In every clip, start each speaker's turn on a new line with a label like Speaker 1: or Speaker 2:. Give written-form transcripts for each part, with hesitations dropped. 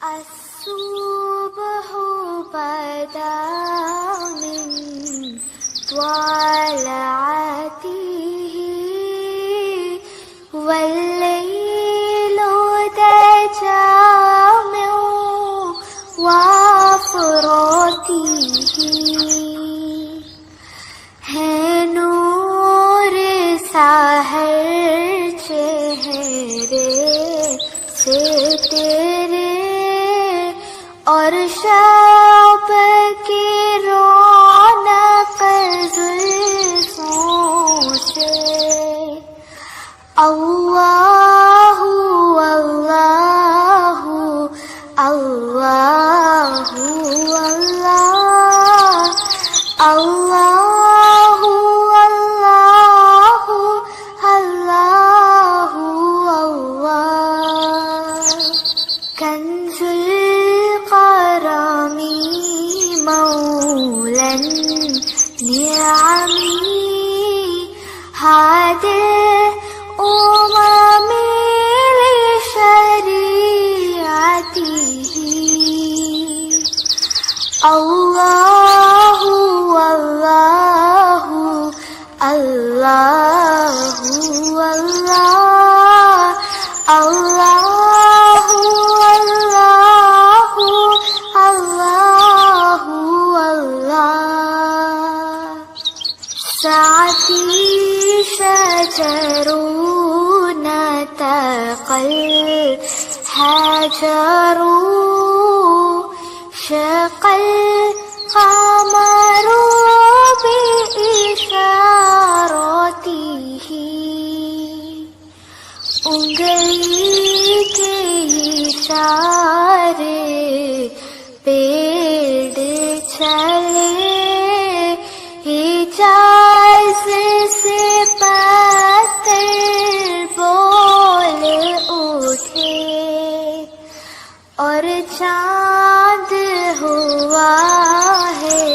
Speaker 1: الصبح بدا من طلعته والليل دجى من وفرته है नूर साहर चेहरे से तेरे और शब की रौनक जुल्फों से अल्लाहु अल्लाहु अल्लाहु अल्लाह अल्लाहु अल्लाहु अल्लाहु अल्लाह कंजुल करमी मौलन निअमी हादिल उममी लिशरीअतिही अल्लाहु अल्लाहु अल्लाहु अल्लाह अल्लाहु अल्लाहु अल्लाहु अल्लाह साथी शजरून तक़ल हजरू शक़ल क़मरू बिइशारतिही उंगली के इशारे पेड़ चले इजाज़त से पत्थर बोल उठे और चाँद हुआ है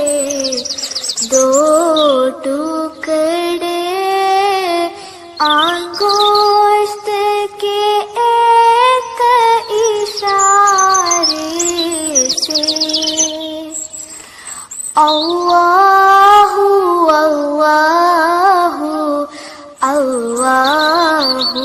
Speaker 1: दो टुकड़े अंगुष्ठ के एक इशारे से अल्लाहु अल्लाहु अल्लाहु